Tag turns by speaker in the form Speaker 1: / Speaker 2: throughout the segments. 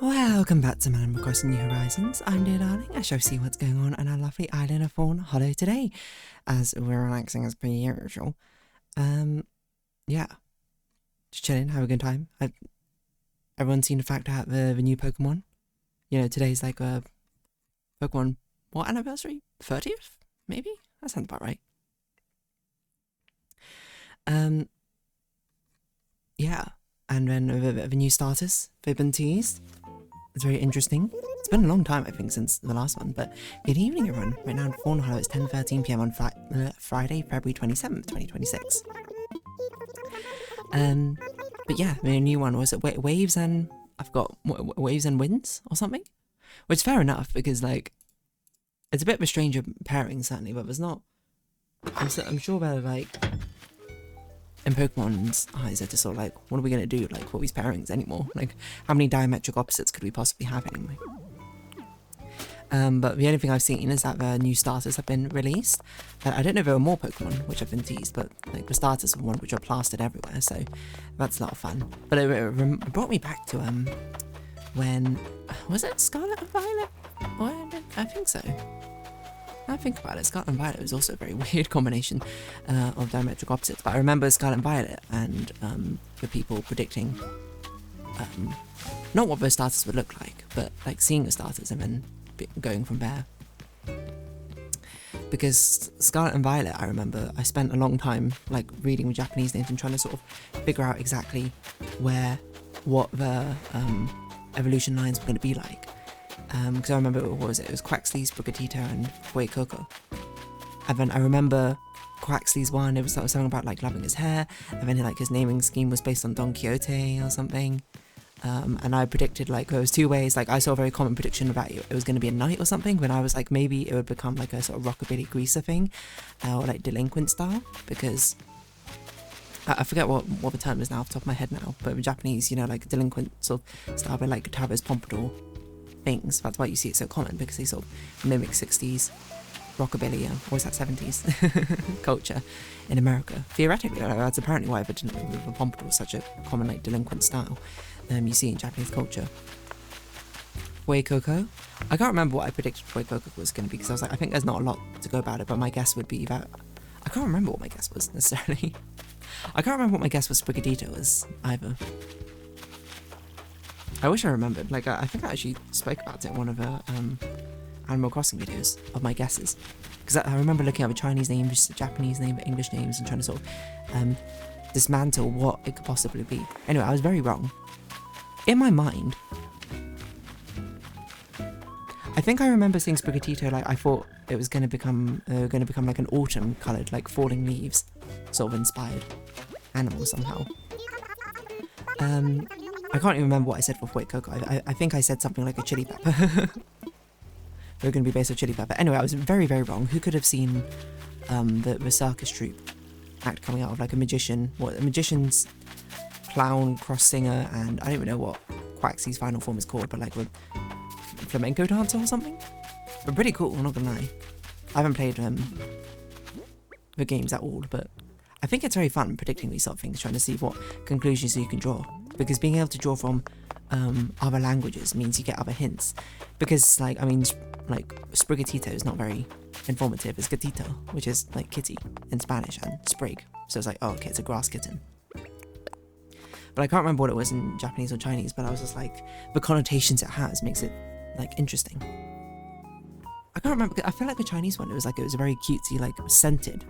Speaker 1: Welcome back to Animal Crossing New Horizons. I'm dear darling. I shall see what's going on our lovely island of Fawnhallow today, as we're relaxing as per usual. Yeah, just chilling, having a good time. Everyone's seen the fact out the new Pokemon. You know, today's like a Pokemon what anniversary? 30th, maybe? That sounds about right. Yeah, and then the new starters they've been teased. It's very interesting. It's been a long time, I think, since the last one, but good evening, everyone. Right now in Fawnhallow, it's 10:13 PM on Friday, February 27th, 2026. But yeah, the new one was it Waves and I've got Waves and Winds or something, which is fair enough because like it's a bit of a stranger pairing certainly, but there's not. I'm sure they're like in Pokemon's eyes, they're just sort of like, what are we gonna do? Like, what are these pairings anymore? Like, how many diametric opposites could we possibly have anyway? But the only thing I've seen is that the new starters have been released. I don't know if there were more Pokemon which have been teased, but like the starters are one which are plastered everywhere, so that's a lot of fun. But it brought me back to when was it Scarlet and Violet? I think so. I think about it, Scarlet and Violet was also a very weird combination of diametric opposites. But I remember Scarlet and Violet and the people predicting not what those starters would look like, but like seeing the starters and then going from there. Because Scarlet and Violet, I remember I spent a long time like reading the Japanese names and trying to sort of figure out exactly what the evolution lines were going to be like. Because I remember, what was it? It was Quaxly's, Brigatito, and Fuecoco. And then I remember Quaxly's one, it was something about like loving his hair, and then like his naming scheme was based on Don Quixote or something. And I predicted like there was two ways. Like I saw a very common prediction about it was going to be a knight or something. When I was like maybe it would become like a sort of rockabilly greaser thing, or like delinquent style. Because I forget what the term is now off the top of my head now. But in Japanese, you know, like delinquent sort of style, but like Tava's pompadour things. That's why you see it so common, because they sort of mimic 60s rockabilly, or was that 70s culture in America. Theoretically, that's apparently why the pompadour was such a common like delinquent style you see in Japanese culture. Fuecoco, I can't remember what I predicted Fuecoco was going to be, because I was like, I think there's not a lot to go about it, but my guess would be that I can't remember what my guess was necessarily. I can't remember what my guess was Brigatito was either. I wish I remembered. Like, I think I actually spoke about it in one of the Animal Crossing videos of my guesses. Because I remember looking at the Chinese names, the Japanese name, the English names, and trying to sort of dismantle what it could possibly be. Anyway, I was very wrong. In my mind, I think I remember seeing Brigatito, like, I thought it was going to become like an autumn-coloured, like, falling leaves, sort of inspired animal somehow. I can't even remember what I said for Fuecoco. I think I said something like a chili pepper. They're going to be based on chili pepper. Anyway, I was very, very wrong. Who could have seen the circus troupe act coming out of like a magician? What, a magician's clown, cross singer, and I don't even know what Quaxly's final form is called, but like a flamenco dancer or something? But pretty cool, I'm not going to lie. I haven't played the games at all, but I think it's very fun predicting these sort of things, trying to see what conclusions you can draw. Because being able to draw from other languages means you get other hints. Because, like, I mean, like, Sprigatito is not very informative. It's gatito, which is, like, kitty in Spanish, and sprig. So it's like, oh, okay, it's a grass kitten. But I can't remember what it was in Japanese or Chinese, but I was just like, the connotations it has makes it, like, interesting. I can't remember, I feel like the Chinese one, it was a very cutesy, like, scented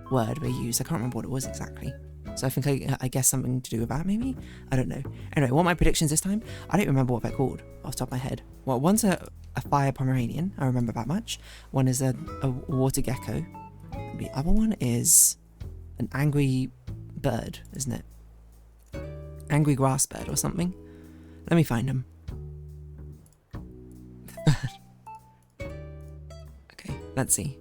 Speaker 1: word they used. I can't remember what it was exactly. So I think I guess something to do with that, maybe? I don't know. Anyway, what are my predictions this time? I don't remember what they're called off the top of my head. Well, one's a fire Pomeranian, I remember that much. One is a water gecko. The other one is an angry bird, isn't it? Angry grass bird or something. Let me find them. Okay, let's see.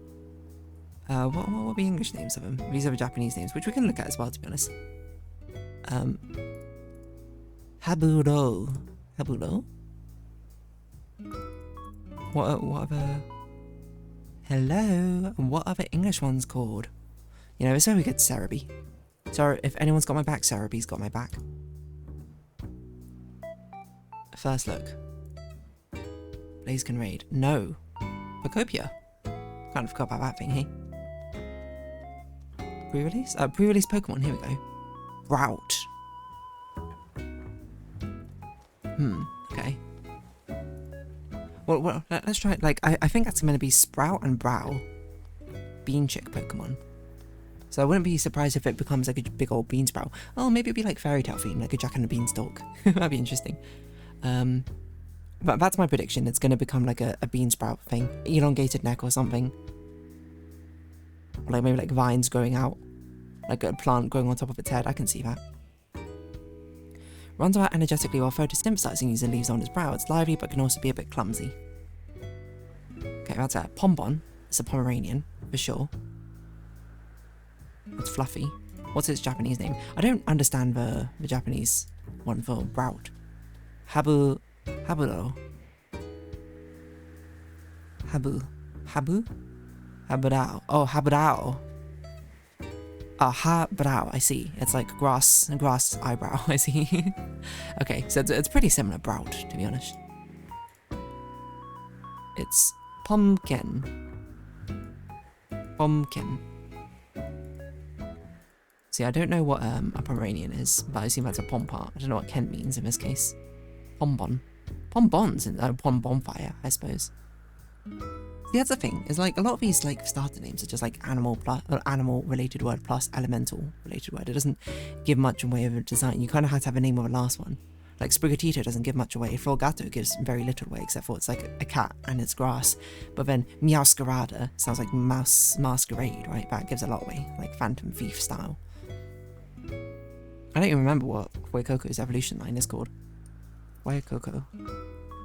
Speaker 1: What were the English names of them? These are the Japanese names, which we can look at as well, to be honest. Haburo. Haburo? What other... Hello? What other English ones called? You know, it's very good, Cerebi. So if anyone's got my back, Cerebi's got my back. First look. Blaze can raid. No. Pocopia. Kind of forgot about that thing, hey? Pre-release? Pre-release Pokemon, here we go. Route. Okay. Well, let's try it. Like, I think that's going to be Sprout and Brow. Bean Chick Pokemon. So I wouldn't be surprised if it becomes like a big old bean sprout. Oh, maybe it'd be like fairy tale theme, like a Jack and the Beanstalk. That'd be interesting. But that's my prediction. It's going to become like a bean sprout thing. Elongated neck or something. Or like maybe like vines growing out. Like a plant growing on top of its head. I can see that. Runs about energetically while photosynthesizing using leaves on its brow. It's lively but can also be a bit clumsy. Okay, that's it. Pombon. It's a Pomeranian, for sure. It's fluffy. What's its Japanese name? I don't understand the Japanese one for Brout. Haburo. Haburao. Oh, Haburao. Oh, Haburao, I see. It's like grass eyebrow, I see. Okay, so it's pretty similar Brout, to be honest. It's Pumpkin. See, I don't know what a Pomeranian is, but I assume that's a Pompart. I don't know what Kent means in this case. Pombon. Pombons and Bonfire, I suppose. See, that's the thing, is like a lot of these like starter names are just like animal related word plus elemental related word. It doesn't give much in way of a design. You kind of have to have a name of a last one. Like Sprigatito doesn't give much away. Frolgato gives very little away, except for it's like a cat and it's grass. But then Meowscarada sounds like mouse masquerade, right? That gives a lot away, like Phantom Thief style. I don't even remember what Fuecoco's evolution line is called. Fuecoco.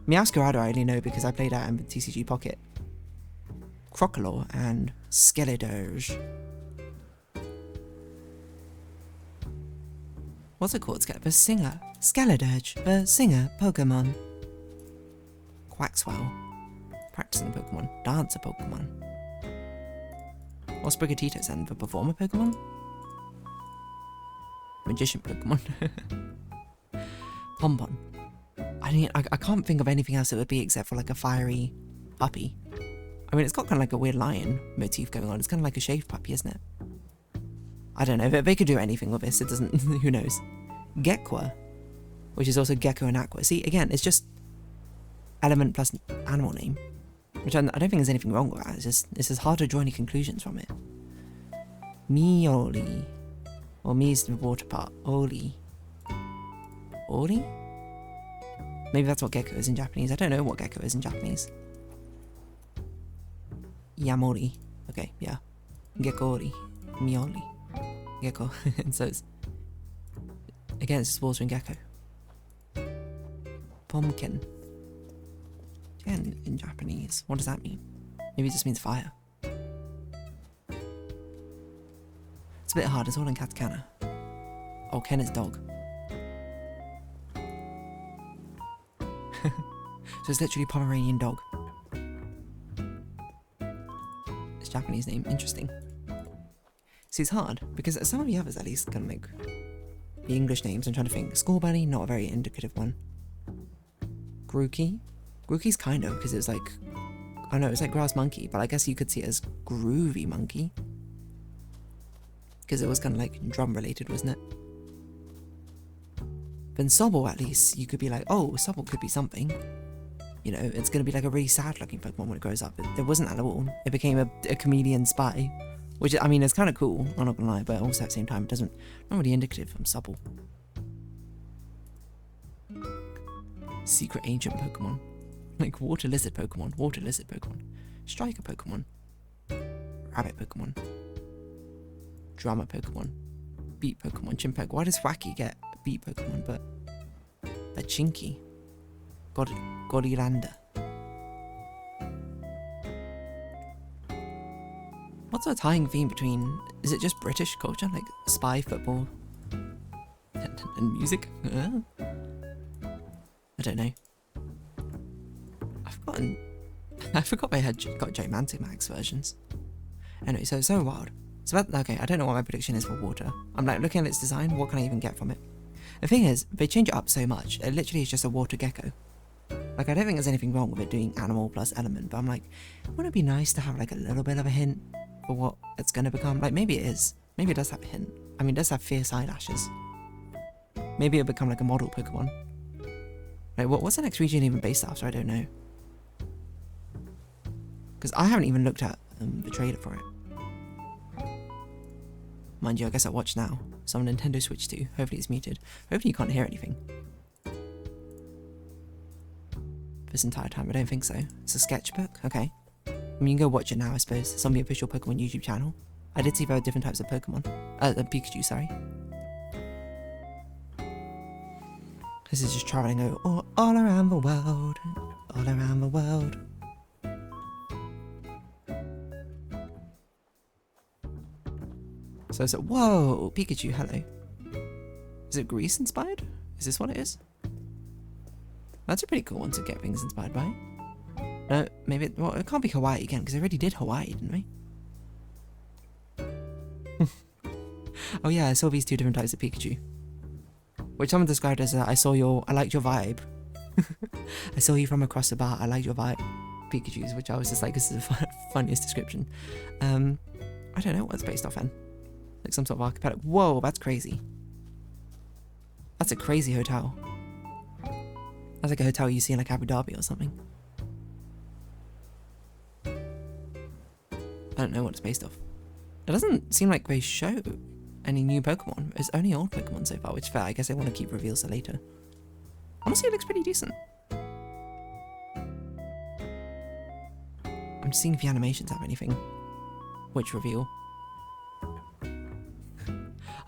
Speaker 1: Meowscarada I only know because I played out in TCG Pocket. Crocodile and Skeledirge. What's it called? The singer. Skeledirge, the singer Pokemon. Quaxwell. Practicing Pokemon. Dancer Pokemon. What's Sprigatito's then? The performer Pokemon? Magician Pokemon. Pompon. I mean, I can't think of anything else it would be except for like a fiery puppy. I mean, it's got kind of like a weird lion motif going on. It's kind of like a shaved puppy, isn't it? I don't know. They could do anything with this. It doesn't... Who knows? Gekwa. Which is also Gecko and Aqua. See, again, it's just element plus animal name. Which I don't think there's anything wrong with that. It's just hard to draw any conclusions from it. Mioli. Or Mi's the water part. Oli. Oli? Maybe that's what gecko is in Japanese. I don't know what gecko is in Japanese. Yamori. Okay, yeah. Gekori. Mioli. Gecko. And so it's... Again, it's just water and gecko. Pumpkin. Again, in Japanese. What does that mean? Maybe it just means fire. It's a bit hard. It's all in katakana. Oh, Ken is dog. So it's literally Pomeranian dog. It's Japanese name. Interesting. See, it's hard because some of the others at least can make the English names. I'm trying to think. Scorbunny, not a very indicative one. Grookey. Grookey's kind of, because it's like... I know, it's like Grass Monkey, but I guess you could see it as Groovy Monkey. Because it was kind of like drum related, wasn't it? Then Sobble, at least, you could be like, oh, Sobble could be something. You know, it's going to be like a really sad looking Pokemon when it grows up. There wasn't at all. It became a chameleon spy. Which, I mean, it's kind of cool, I'm not going to lie, but also at the same time, it doesn't... Not really indicative from Sobble. Secret Agent Pokemon. Like Water Lizard Pokemon. Striker Pokemon. Rabbit Pokemon. Drama Pokemon. Beat Pokemon. Chimpeg. Why does Wacky get Beat Pokemon, but a Chinky? Godilanda. What's the tying theme between... Is it just British culture? Like spy, football, and music? I don't know. I forgot they had got Gigantamax versions. Anyway, so wild. So that, okay, I don't know what my prediction is for water. I'm like looking at its design, what can I even get from it? The thing is, they change it up so much. It literally is just a water gecko. Like, I don't think there's anything wrong with it doing animal plus element, but I'm like, wouldn't it be nice to have like a little bit of a hint for what it's gonna become? Like, maybe it is. Maybe it does have a hint. I mean, it does have fierce eyelashes. Maybe it'll become like a model Pokemon. Like, what's the next region even based after? I don't know. Because I haven't even looked at the trailer for it. Mind you, I guess I'll watch now. So on Nintendo Switch 2. Hopefully it's muted. Hopefully you can't hear anything. This entire time, I don't think so. It's a sketchbook? Okay. I mean, you can go watch it now, I suppose. It's on the official Pokemon YouTube channel. I did see there were different types of Pokemon. Pikachu, sorry. This is just travelling all around the world. All around the world. So, whoa, Pikachu, hello. Is it Greece inspired? Is this what it is? That's a pretty cool one to get things inspired by. No, maybe, well, it can't be Hawaii again, because they already did Hawaii, didn't we? Oh yeah, I saw these two different types of Pikachu. Which someone described as, I liked your vibe. I saw you from across the bar, I liked your vibe. Pikachu's, which I was just like, this is the funniest description. I don't know what it's based off in. Like some sort of archipelago. Whoa, that's crazy. That's a crazy hotel. That's like a hotel you see in like Abu Dhabi or something. I don't know what it's based off. It doesn't seem like they show any new Pokemon. It's only old Pokemon so far, which is fair. I guess they want to keep reveals for later. Honestly, it looks pretty decent. I'm just seeing if the animations have anything. Which reveal?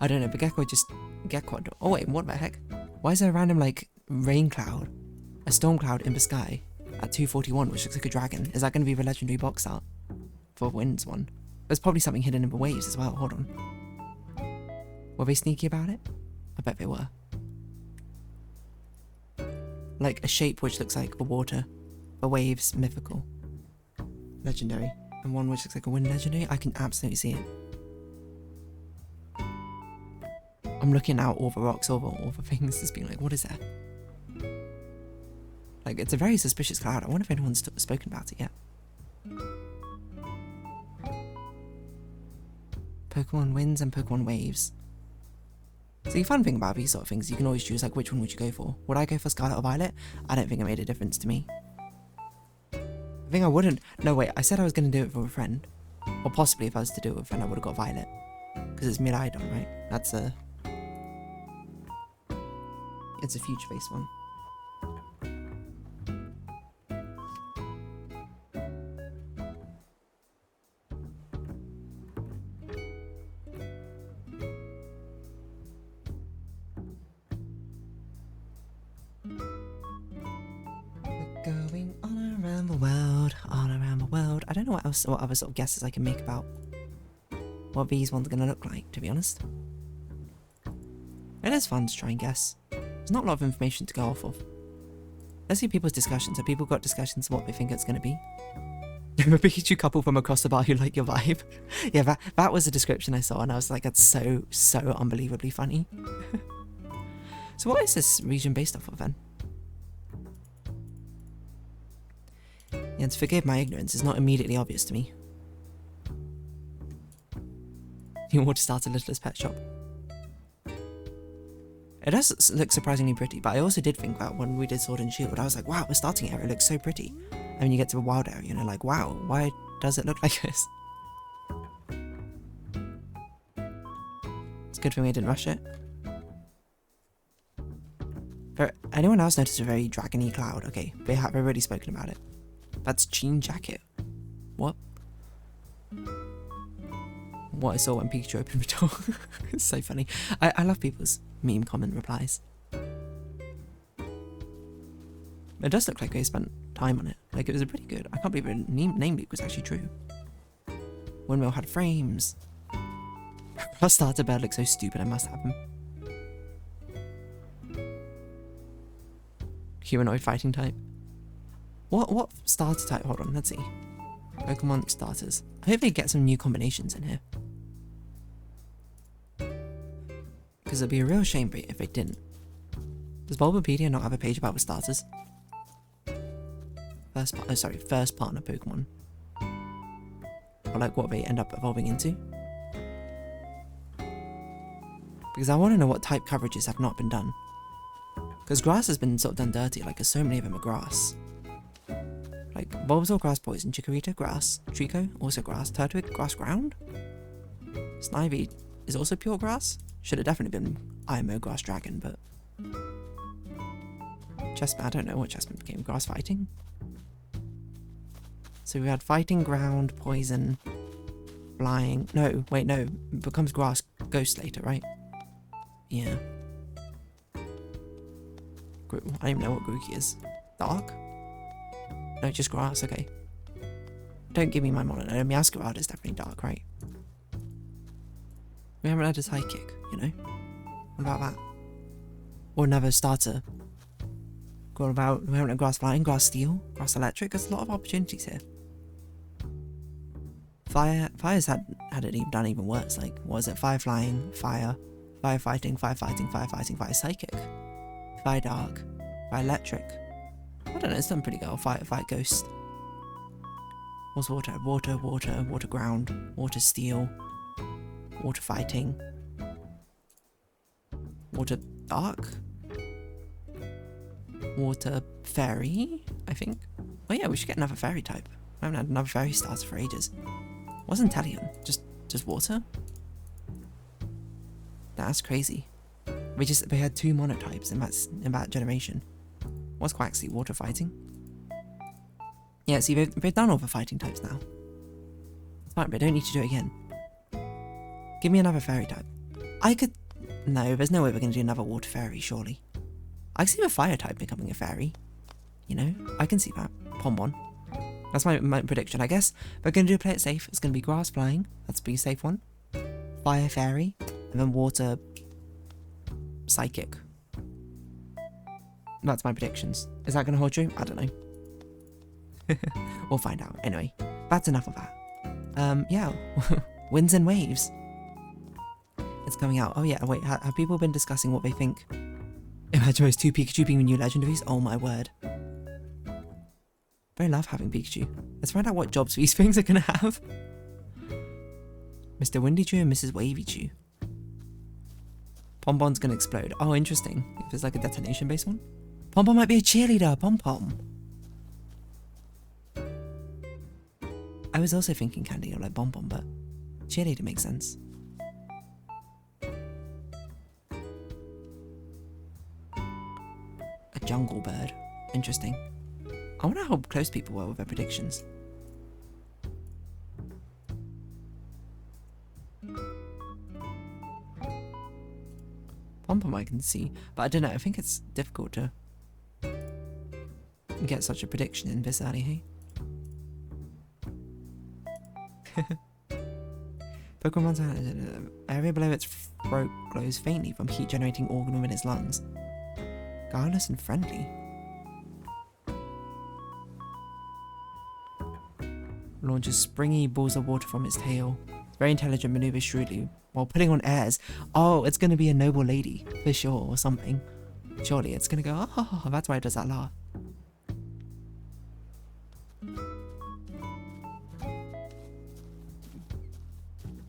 Speaker 1: I don't know, but Gecko. Oh wait, what the heck? Why is there a random like rain cloud? A storm cloud in the sky at 241, which looks like a dragon. Is that going to be the legendary box art for Winds one? There's probably something hidden in the waves as well. Hold on. Were they sneaky about it? I bet they were. Like a shape which looks like the water. The waves, mythical. Legendary. And one which looks like a wind legendary. I can absolutely see it. I'm looking out all the rocks, all the things, just being like, what is that? Like, it's a very suspicious cloud. I wonder if anyone's spoken about it yet. Pokemon winds and Pokemon waves. So the fun thing about these sort of things, you can always choose like which one would you go for. Would I go for Scarlet or Violet? I don't think it made a difference to me. I think I wouldn't. No wait, I said I was going to do it for a friend. Or possibly if I was to do it with a friend I would have got Violet. Because it's mid-item, right? That's a... It's a future-based one. Going all around the world, all around the world. I don't know what other sort of guesses I can make about what these ones are going to look like, to be honest. It is fun to try and guess. There's not a lot of information to go off of. Let's see people's discussions. Have people got discussions of what they think it's going to be? A Pikachu couple from across the bar who like your vibe. Yeah, that was a description I saw and I was like, that's so unbelievably funny. So what is this region based off of then? Yeah, to forgive my ignorance, it's not immediately obvious to me. You want to start a Littlest Pet Shop. It does look surprisingly pretty, but I also did think that when we did Sword and Shield, I was like, wow, the starting area looks so pretty. And when you get to the wild area, and you're like, wow, why does it look like this? It's good for me I didn't rush it. Anyone else notice a very dragony cloud? Okay, they have already spoken about it. That's Jean Jacket. What? What I saw when Pikachu opened the door. It's so funny. I love people's meme comment replies. It does look like they spent time on it. Like, it was a pretty good. I can't believe the name leak was actually true. Windmill had frames. Our starter bird looks so stupid, I must have him. Humanoid fighting type. What starter type? Hold on, let's see. Pokemon starters. I hope they get some new combinations in here. Because it'd be a real shame if they didn't. Does Bulbapedia not have a page about the starters? First partner Pokemon. Or like what they end up evolving into? Because I want to know what type coverages have not been done. Because grass has been sort of done dirty, like so many of them are grass. Like Bulbasaur, grass poison, Chikorita, grass, Trico, also grass, Turtwig, grass ground? Snivy is also pure grass? Should have definitely been IMO grass dragon, but... Chespin, I don't know what Chespin became, grass fighting? So we had fighting, ground, poison, flying, no, wait, no, it becomes grass ghost later, right? Yeah. I don't even know what Grookey is. Dark? No, just grass, okay. Don't give me my monitor. Meowscarada is definitely dark, right? We haven't had a psychic, you know? What about that? Or another starter. What about, we haven't had grass flying, grass steel, grass electric. There's a lot of opportunities here. Fire's had it even done even worse. Like, what is it? Fire flying, fire fighting, fire psychic, fire dark, fire electric. I don't know, it's done pretty well. Fire ghost. What's water? Water ground, water steel, water fighting, water dark, water fairy, I think. Oh yeah, we should get another fairy type. I haven't had another fairy starter for ages. Wasn't Inteleon just water? That's crazy. We had 2 monotypes in that generation. What's Quaxly? Water fighting? Yeah, see, they've done all the fighting types now. It's fine, but I don't need to do it again. Give me another fairy type. No, there's no way we're going to do another water fairy, surely. I can see the fire type becoming a fairy. You know, I can see that. Pombon. That's my prediction. I guess we're going to play it safe. It's going to be grass flying. That's a pretty safe one. Fire fairy. And then water psychic. That's my predictions. Is that going to hold true? I don't know. We'll find out. Anyway, that's enough of that. Yeah. Winds and waves. It's coming out. Oh yeah, wait. Have people been discussing what they think? Imagine those 2 Pikachu being the new legendaries. Oh my word. I love having Pikachu. Let's find out what jobs these things are going to have. Mr. Windy Chew and Mrs. Wavy Chew. Pombon's going to explode. Oh, interesting. If there's like a detonation-based one. Pompom might be a cheerleader. Pom-Pom. I was also thinking Candy or like Bonbon, but cheerleader makes sense. A jungle bird. Interesting. I wonder how close people were with their predictions. Pom-Pom I can see, but I don't know, I think it's difficult to get such a prediction in this early, hey? Pokemon's area below its throat glows faintly from heat generating organ within its lungs. Guileless and friendly. Launches springy balls of water from its tail. Very intelligent, maneuvers shrewdly while putting on airs. Oh, it's going to be a noble lady, for sure, or something. Surely it's going to go, oh, that's why it does that laugh.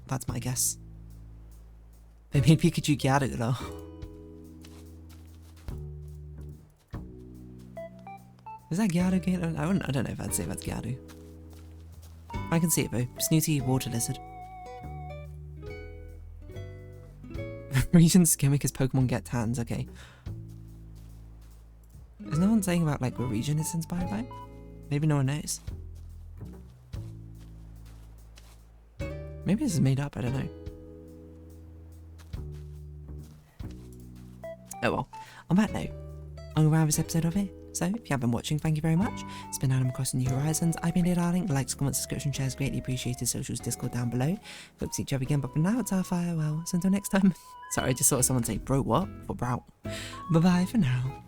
Speaker 1: That's my guess. They made Pikachu Gyarados though. Is that Gyarados? I don't know if I'd say that's Gyarados. I can see it though. Snooty water lizard. Region's gimmick is Pokemon get tans, okay. Is no one saying about like what region it's inspired by? Maybe no one knows. Maybe this is made up, I don't know. Oh well, on that note, I'm gonna wrap this episode of it. So, if you have been watching, thank you very much. It's been Adam across the New Horizons. I've been here, darling. Likes, comments, subscription, shares, greatly appreciated. Socials, Discord down below. Hope to see each other again, but for now, it's our farewell. So until next time. Sorry, I just saw someone say, bro, what? For brow. Bye-bye for now.